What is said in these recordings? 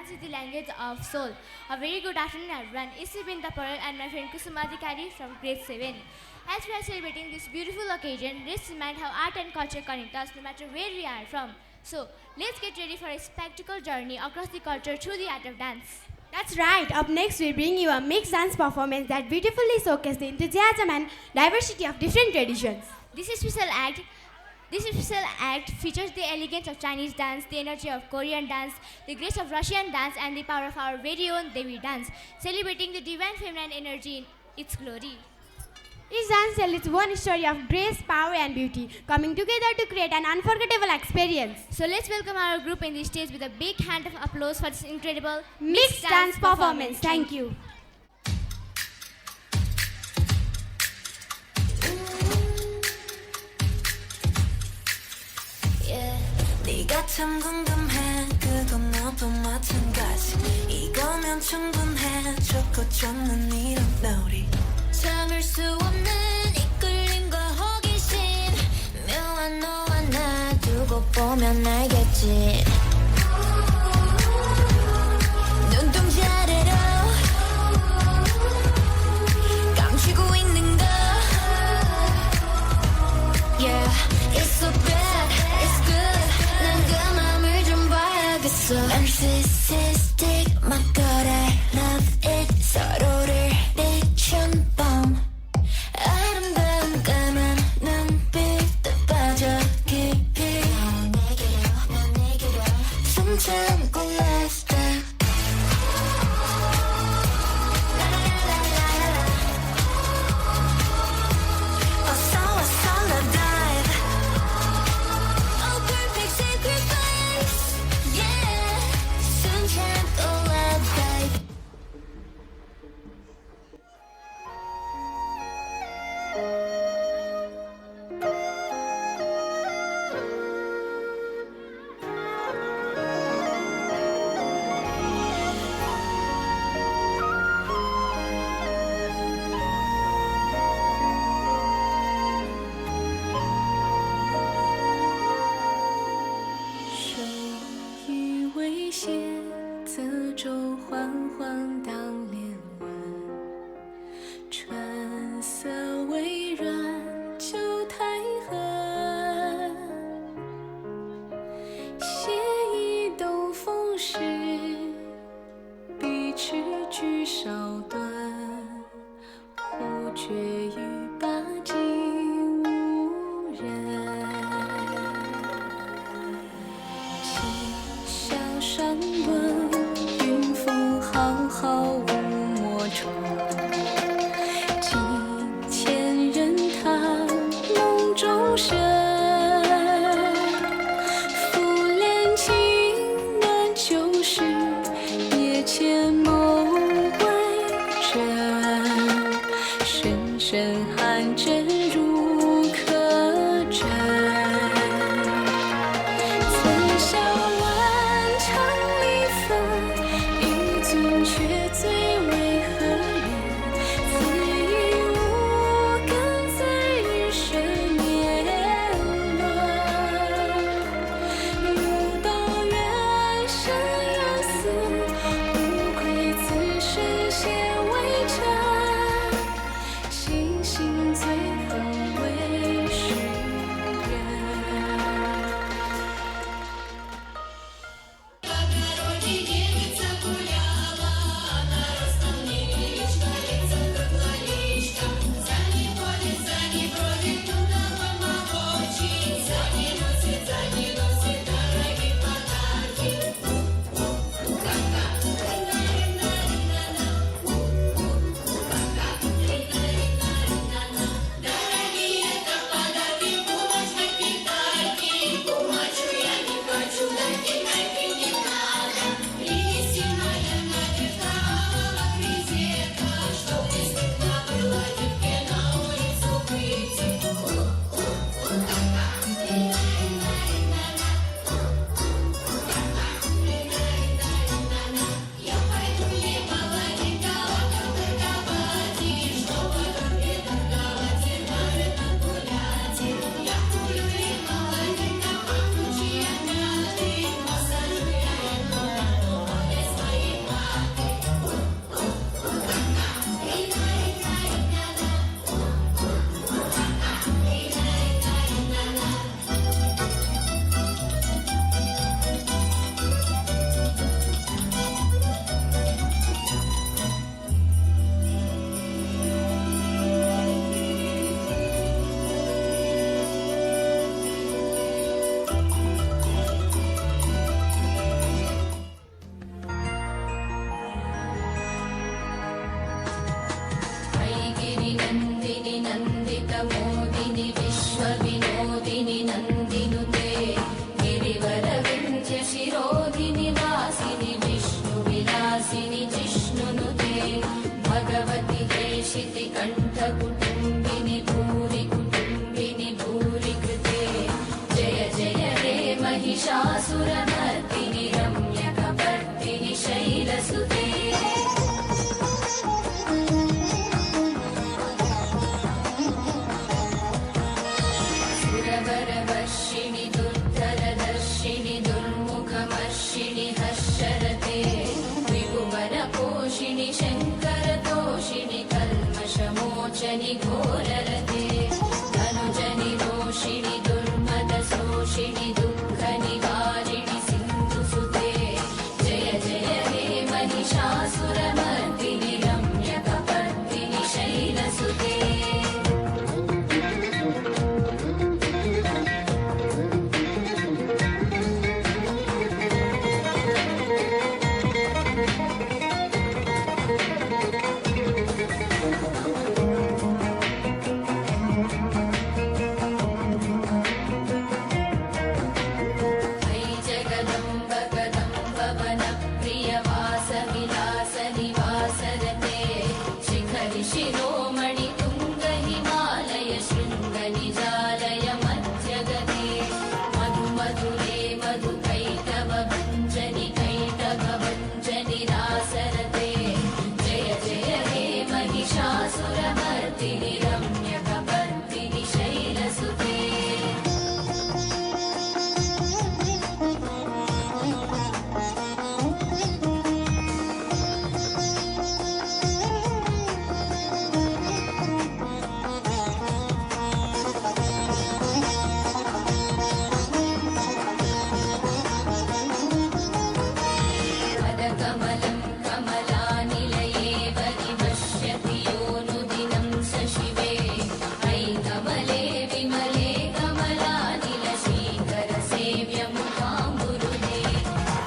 dance is the language of soul. A very good afternoon, everyone. It's Binta Paral and my friend Kusuma Adhikari from grade 7. As we are celebrating this beautiful occasion, let's remind how art and culture connect us no matter where we are from. So, let's get ready for a spectacle journey across the culture through the art of dance. That's right. Up next, we bring you a mixed dance performance that beautifully showcases the enthusiasm and diversity of different traditions. This special act features the elegance of Chinese dance, the energy of Korean dance, the grace of Russian dance, and the power of our very own Devi dance, celebrating the divine feminine energy in its glory. Each dance tells its own story of grace, power, and beauty, coming together to create an unforgettable experience. So let's welcome our group in the stage with a big hand of applause for this incredible Mixed dance performance. Thank you. 네가 참 궁금해 그건 너도 마찬가지 이거면 충분해 좋고 좋는 이런 놀이 참을 수 없는 이끌림과 호기심 묘한 너와 나 두고 보면 알겠지 눈동자래로 감추고 있는 거 Yeah, it's so bad, it's good 난 그 맘을 좀 봐야겠어 Narcissistic, my god, I love it 서로를 비춘 밤 아름다운 까만 눈빛에 빠져 깊이 난 내게로 숨 참고 last time मोदिनि विश्वविनोदिनि नन्दिनुते गिरिवरविन्ध्य शिरोधिनि वासिनि विष्णुविलासिनि जिष्णुनुते भगवति देशिति कण्ठकुटुम्बिनि भूरि कुटुम्बिनि भूरि कृते जय जय हे महिषासुरमर्दिनि रम्यकपर्दिनि शैलसुते सुरवरवर्षिणि दुर्धरदर्शिनि दुर्मुखमर्षिणि हर्षरते विभुवनपोषिणि शङ्करतोषिणि कल्मषमोचनि घोररते धनुजनि रोषिणि दुर्मदशोषिणि दुःखनिवारिणि सिन्धुसुते जय जय हे महिषासुरमर्दिनि रम्यकपर्दिनि शैलसुते ऐ जगदम्ब कदम्ब वनप्रियवासविलासनिवासरते शिखरि शिरोमणि तुङ्ग हिमालय शृङ्गनिजालय मध्यगते मधुमधुरे मधुकैटभञ्जनि कैटभञ्जनि रासरते जय जय हे महिषासुरमर्दिनि रम्यकपर्दिनि शैलसुते पदकमलं कमलानिलये परिपश्यति योऽनुदिनं स शिवे ऐ कमले विमले कमलानिलशीकरसेव्यमुखाम्बुरुदे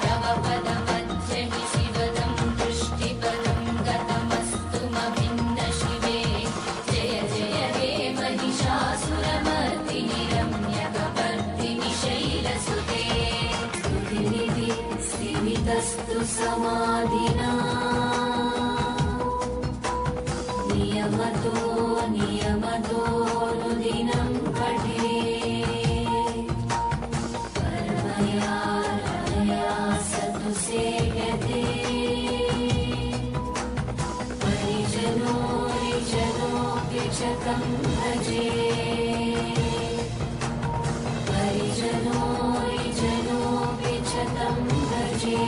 तव पदमध्यमि शिवदं दृष्टिपदं गतमस्तुमभिन्न शिवे जय जय हे महिषासुरमर्दिनि रम्यकपर्दिनि शैलसुते स्तुतिनिधि स्थिमितस्तु समाधिना नियमतोऽनुदिनं पठे परमया रमया सतु सेव्यते परिजनोऽपि च तं भजे परिजनोऽपि च तं भजे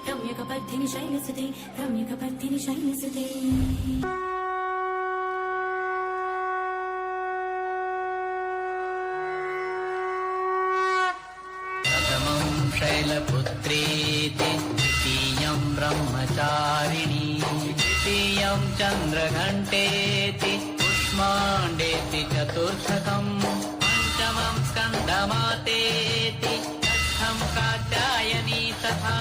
रम्यकपर्दिनि शैलसुते रम्यकपर्दिनि शैलसुते प्रथमं शैलपुत्रेति द्वितीयं ब्रह्मचारिणी तृतीयं चन्द्रघण्टेति कुष्माण्डेति इति चतुर्थकम् पञ्चमं स्कन्दमातेति षष्ठं कात्यायनी तथा